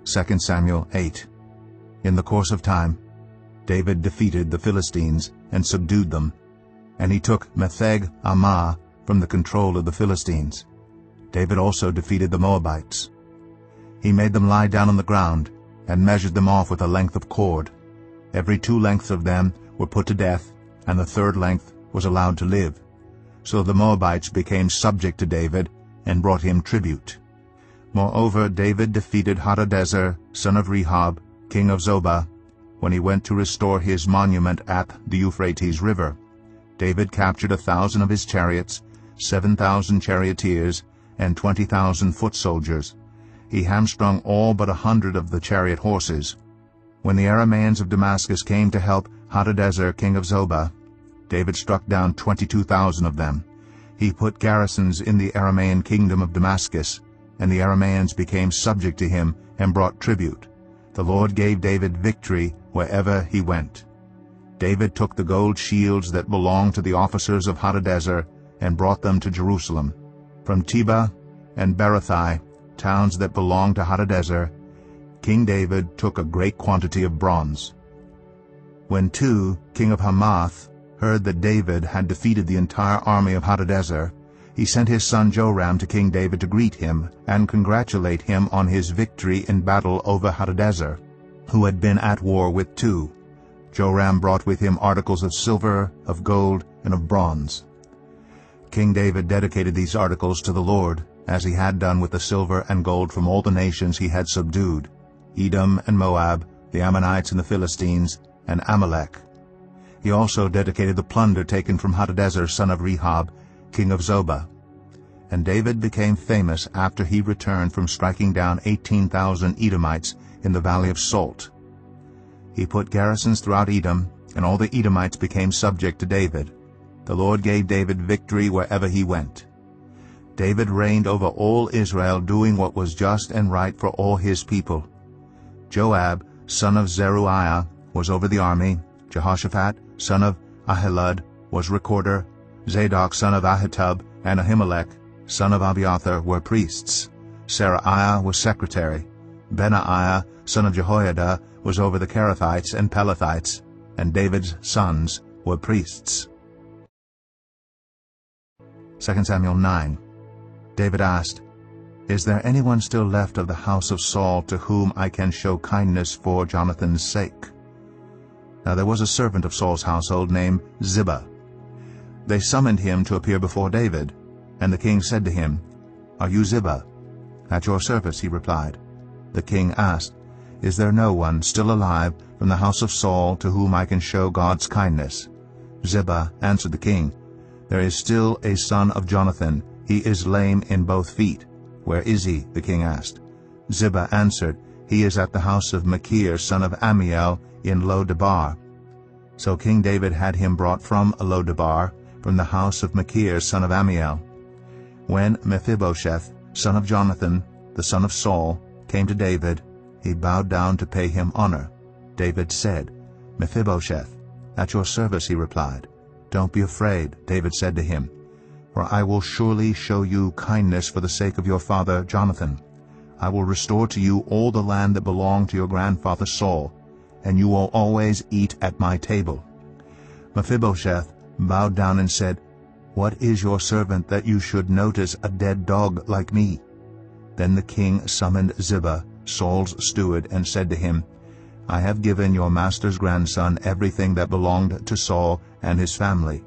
2 Samuel 8. In the course of time, David defeated the Philistines and subdued them, and he took Metheg Ammah from the control of the Philistines. David also defeated the Moabites. He made them lie down on the ground and measured them off with a length of cord. Every 2 lengths of them were put to death, and the 3rd length was allowed to live. So the Moabites became subject to David and brought him tribute. Moreover, David defeated Hadadezer, son of Rehob, king of Zobah, when he went to restore his monument at the Euphrates River. David captured 1,000 of his chariots, 7,000 charioteers, and 20,000 foot soldiers. He hamstrung all but 100 of the chariot horses. When the Arameans of Damascus came to help Hadadezer, king of Zobah, David struck down 22,000 of them. He put garrisons in the Aramean kingdom of Damascus, and the Arameans became subject to him and brought tribute. The Lord gave David victory wherever he went. David took the gold shields that belonged to the officers of Hadadezer and brought them to Jerusalem. From Tebah and Berothai, towns that belonged to Hadadezer, King David took a great quantity of bronze. When Tu, king of Hamath, heard that David had defeated the entire army of Hadadezer, he sent his son Joram to King David to greet him and congratulate him on his victory in battle over Hadadezer, who had been at war with Tu. Joram brought with him articles of silver, of gold, and of bronze. King David dedicated these articles to the Lord, as he had done with the silver and gold from all the nations he had subdued, Edom and Moab, the Ammonites and the Philistines, and Amalek. He also dedicated the plunder taken from Hadadezer, son of Rehob, king of Zobah. And David became famous after he returned from striking down 18,000 Edomites in the Valley of Salt. He put garrisons throughout Edom, and all the Edomites became subject to David. The Lord gave David victory wherever he went. David reigned over all Israel, doing what was just and right for all his people. Joab, son of Zeruiah, was over the army. Jehoshaphat, son of Ahilud, was recorder. Zadok, son of Ahitub, and Ahimelech, son of Abiathar, were priests. Seraiah was secretary. Benaiah, son of Jehoiada, was over the Kerethites and Pelethites, and David's sons were priests. 2 Samuel 9. David asked, "Is there anyone still left of the house of Saul to whom I can show kindness for Jonathan's sake?" Now there was a servant of Saul's household named Ziba. They summoned him to appear before David, and the king said to him, "Are you Ziba?" "At your service," he replied. The king asked, "Is there no one still alive from the house of Saul to whom I can show God's kindness?" Ziba answered the king, "There is still a son of Jonathan. He is lame in both feet." "Where is he?" the king asked. Ziba answered, "He is at the house of Machir, son of Ammiel, in Lo-debar." So King David had him brought from Lo-debar, from the house of Machir, son of Ammiel. When Mephibosheth, son of Jonathan, the son of Saul, came to David, he bowed down to pay him honor. David said, "Mephibosheth." "At your service," he replied. "Don't be afraid," David said to him, "for I will surely show you kindness for the sake of your father Jonathan. I will restore to you all the land that belonged to your grandfather Saul, and you will always eat at my table." Mephibosheth bowed down and said, "What is your servant that you should notice a dead dog like me?" Then the king summoned Ziba, Saul's steward, and said to him, "I have given your master's grandson everything that belonged to Saul and his family.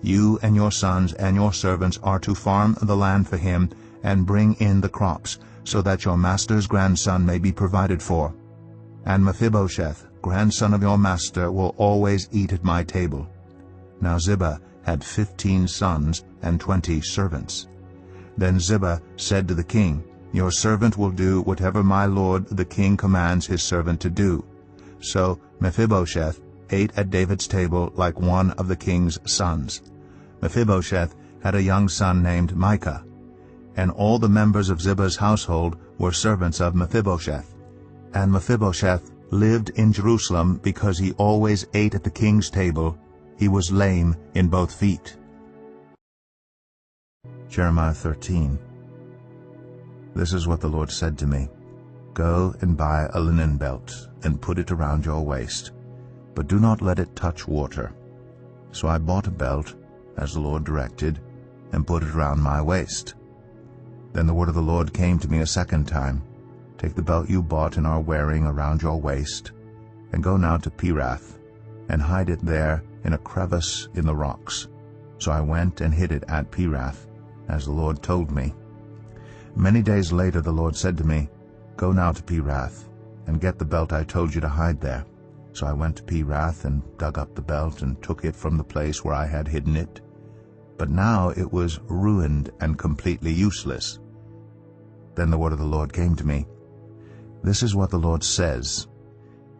You and your sons and your servants are to farm the land for him and bring in the crops, so that your master's grandson may be provided for. And Mephibosheth, grandson of your master, will always eat at my table." Now Ziba had 15 sons and 20 servants. Then Ziba said to the king, "Your servant will do whatever my lord the king commands his servant to do." So Mephibosheth ate at David's table like one of the king's sons. Mephibosheth had a young son named Micah, and all the members of Ziba's household were servants of Mephibosheth. And Mephibosheth lived in Jerusalem because he always ate at the king's table. He was lame in both feet. Jeremiah 13. This is what the Lord said to me. Go and buy a linen belt, and put it around your waist, but do not let it touch water. So I bought a belt, as the Lord directed, and put it around my waist. Then the word of the Lord came to me a second time. Take the belt you bought and are wearing around your waist, and go now to Pirath, and hide it there in a crevice in the rocks. So I went and hid it at Pirath, as the Lord told me. Many days later the Lord said to me, Go now to Pirath, and get the belt I told you to hide there. So I went to Pirath and dug up the belt and took it from the place where I had hidden it. But now it was ruined and completely useless. Then the word of the Lord came to me. This is what the Lord says.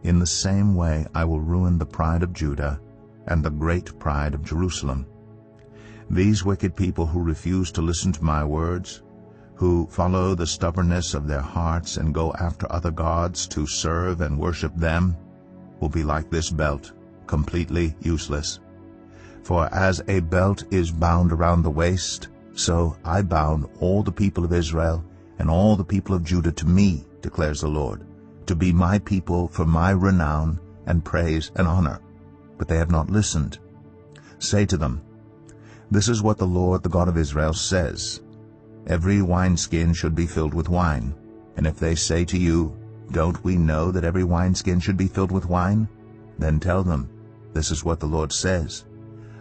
In the same way I will ruin the pride of Judah and the great pride of Jerusalem. These wicked people who refuse to listen to my words, who follow the stubbornness of their hearts and go after other gods to serve and worship them, will be like this belt, completely useless. For as a belt is bound around the waist, so I bound all the people of Israel and all the people of Judah to me, declares the Lord, to be my people for my renown and praise and honor. But they have not listened. Say to them, This is what the Lord, the God of Israel, says. Every wineskin should be filled with wine. And if they say to you, Don't we know that every wineskin should be filled with wine? Then tell them, This is what the Lord says.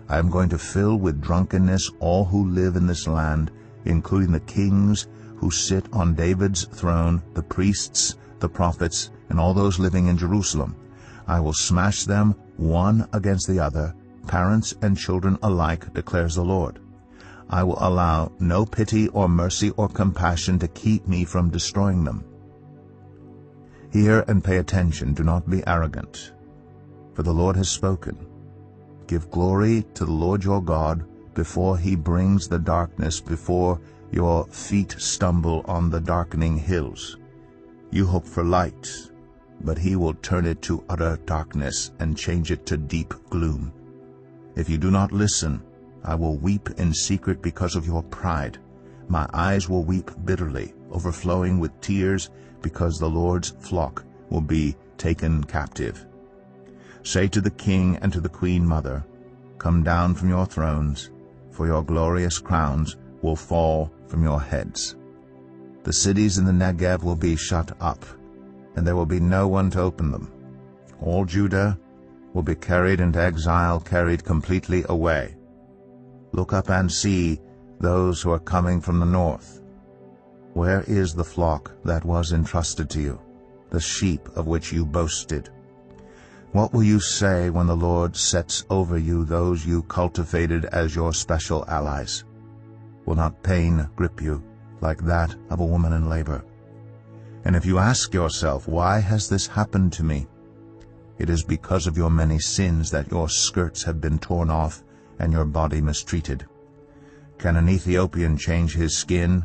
I am going to fill with drunkenness all who live in this land, including the kings who sit on David's throne, the priests, the prophets, and all those living in Jerusalem. I will smash them one against the other, parents and children alike, declares the Lord. I will allow no pity or mercy or compassion to keep me from destroying them. Hear and pay attention, do not be arrogant, for the Lord has spoken. Give glory to the Lord your God before he brings the darkness, before your feet stumble on the darkening hills. You hope for light, but he will turn it to utter darkness and change it to deep gloom. If you do not listen, I will weep in secret because of your pride. My eyes will weep bitterly, overflowing with tears, because the Lord's flock will be taken captive. Say to the king and to the queen mother, Come down from your thrones, for your glorious crowns will fall from your heads. The cities in the Negev will be shut up, and there will be no one to open them. All Judah will be carried into exile, carried completely away. Look up and see those who are coming from the north. Where is the flock that was entrusted to you, the sheep of which you boasted? What will you say when the Lord sets over you those you cultivated as your special allies? Will not pain grip you like that of a woman in labor? And if you ask yourself, Why has this happened to me? It is because of your many sins that your skirts have been torn off and your body mistreated. Can an Ethiopian change his skin,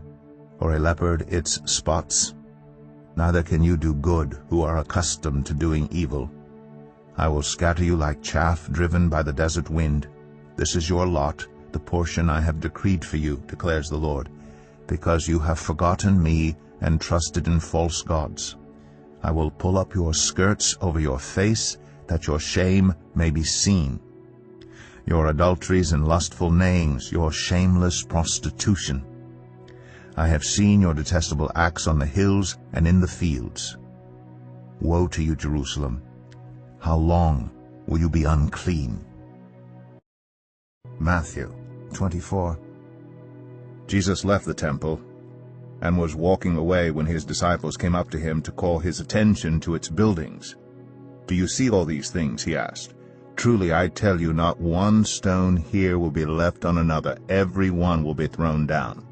or a leopard its spots? Neither can you do good who are accustomed to doing evil. I will scatter you like chaff driven by the desert wind. This is your lot, the portion I have decreed for you, declares the Lord, because you have forgotten me and trusted in false gods. I will pull up your skirts over your face, that your shame may be seen. Your adulteries and lustful neighings, your shameless prostitution. I have seen your detestable acts on the hills and in the fields. Woe to you, Jerusalem! How long will you be unclean? Matthew 24. Jesus left the temple and was walking away when his disciples came up to him to call his attention to its buildings. Do you see all these things? He asked. Truly, I tell you, not one stone here will be left on another. Every one will be thrown down.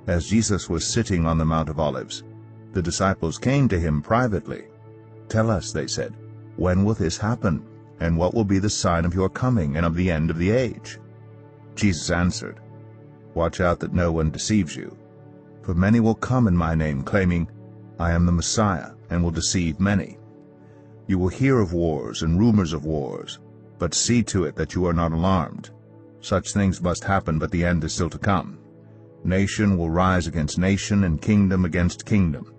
As Jesus was sitting on the Mount of Olives, the disciples came to him privately. Tell us, they said, when will this happen? And what will be the sign of your coming and of the end of the age? Jesus answered, Watch out that no one deceives you. For many will come in my name, claiming, I am the Messiah, and will deceive many. You will hear of wars and rumors of wars, but see to it that you are not alarmed. Such things must happen, but the end is still to come. Nation will rise against nation, and kingdom against kingdom.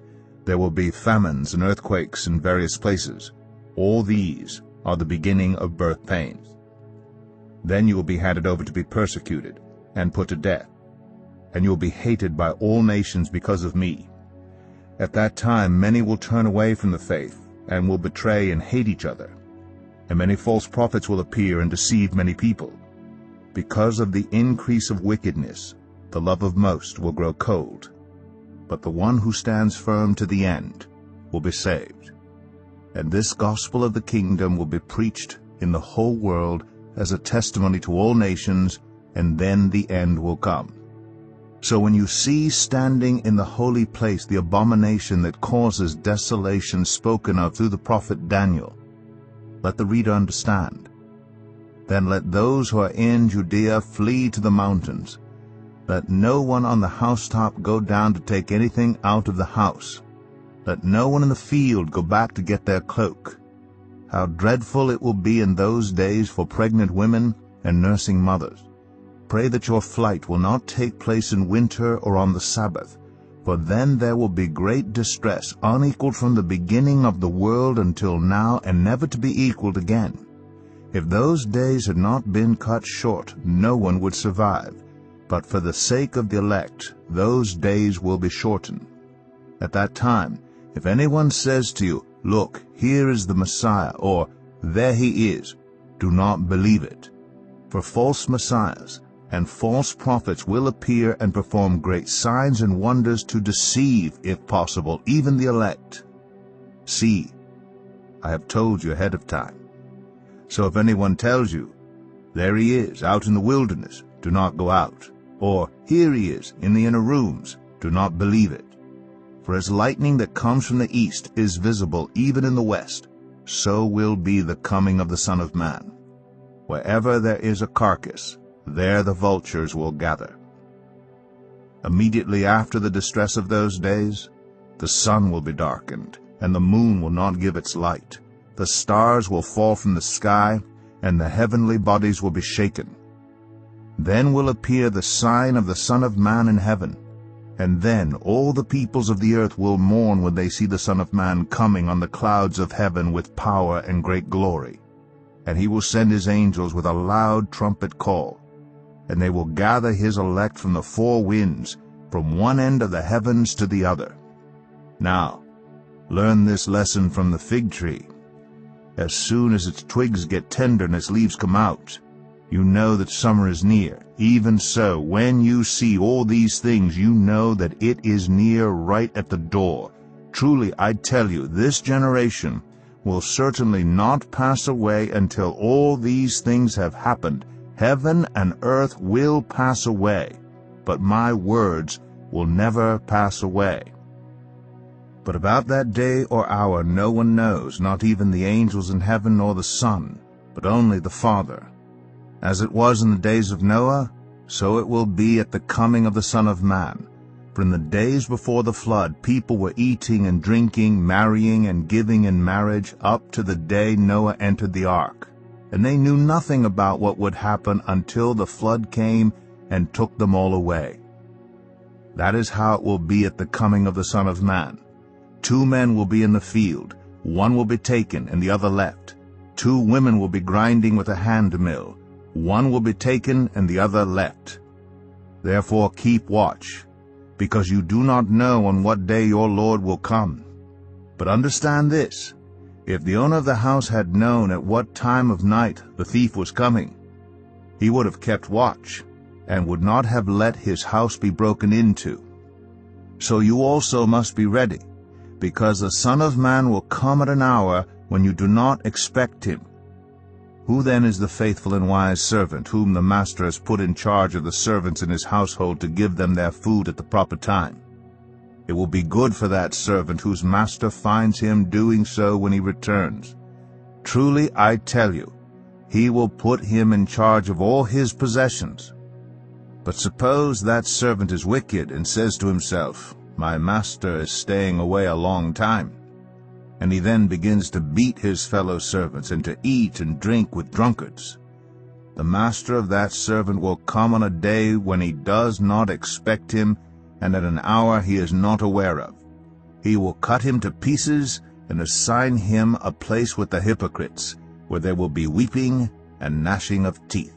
There will be famines and earthquakes in various places. All these are the beginning of birth pains. Then you will be handed over to be persecuted and put to death, and you will be hated by all nations because of me. At that time many will turn away from the faith and will betray and hate each other. And many false prophets will appear and deceive many people. Because of the increase of wickedness, the love of most will grow cold. But the one who stands firm to the end will be saved. And this gospel of the kingdom will be preached in the whole world as a testimony to all nations, and then the end will come. So when you see standing in the holy place the abomination that causes desolation spoken of through the prophet Daniel, let the reader understand. Then let those who are in Judea flee to the mountains. Let no one on the housetop go down to take anything out of the house. Let no one in the field go back to get their cloak. How dreadful it will be in those days for pregnant women and nursing mothers. Pray that your flight will not take place in winter or on the Sabbath, for then there will be great distress, unequaled from the beginning of the world until now, and never to be equaled again. If those days had not been cut short, no one would survive. But for the sake of the elect, those days will be shortened. At that time, if anyone says to you, "Look, here is the Messiah," or "There he is," do not believe it. For false messiahs and false prophets will appear and perform great signs and wonders to deceive, if possible, even the elect. See, I have told you ahead of time. So if anyone tells you, "There he is, out in the wilderness," do not go out. Or, "Here he is, in the inner rooms," do not believe it. For as lightning that comes from the east is visible even in the west, so will be the coming of the Son of Man. Wherever there is a carcass, there the vultures will gather. Immediately after the distress of those days, the sun will be darkened, and the moon will not give its light. The stars will fall from the sky, and the heavenly bodies will be shaken. Then will appear the sign of the Son of Man in heaven, and then all the peoples of the earth will mourn when they see the Son of Man coming on the clouds of heaven with power and great glory. And he will send his angels with a loud trumpet call, and they will gather his elect from the four winds, from one end of the heavens to the other. Now, learn this lesson from the fig tree. As soon as its twigs get tender and its leaves come out, you know that summer is near. Even so, when you see all these things, you know that it is near, right at the door. Truly, I tell you, this generation will certainly not pass away until all these things have happened. Heaven and earth will pass away, but my words will never pass away. But about that day or hour no one knows, not even the angels in heaven nor the Son, but only the Father. As it was in the days of Noah, so it will be at the coming of the Son of Man. For in the days before the flood, people were eating and drinking, marrying and giving in marriage, up to the day Noah entered the ark. And they knew nothing about what would happen until the flood came and took them all away. That is how it will be at the coming of the Son of Man. 2 men will be in the field, one will be taken and the other left. 2 women will be grinding with a hand mill, one will be taken and the other left. Therefore keep watch, because you do not know on what day your Lord will come. But understand this, if the owner of the house had known at what time of night the thief was coming, he would have kept watch, and would not have let his house be broken into. So you also must be ready, because the Son of Man will come at an hour when you do not expect him. Who then is the faithful and wise servant, whom the master has put in charge of the servants in his household to give them their food at the proper time? It will be good for that servant whose master finds him doing so when he returns. Truly, I tell you, he will put him in charge of all his possessions. But suppose that servant is wicked and says to himself, "My master is staying away a long time," and he then begins to beat his fellow servants and to eat and drink with drunkards. The master of that servant will come on a day when he does not expect him, and at an hour he is not aware of. He will cut him to pieces and assign him a place with the hypocrites, where there will be weeping and gnashing of teeth.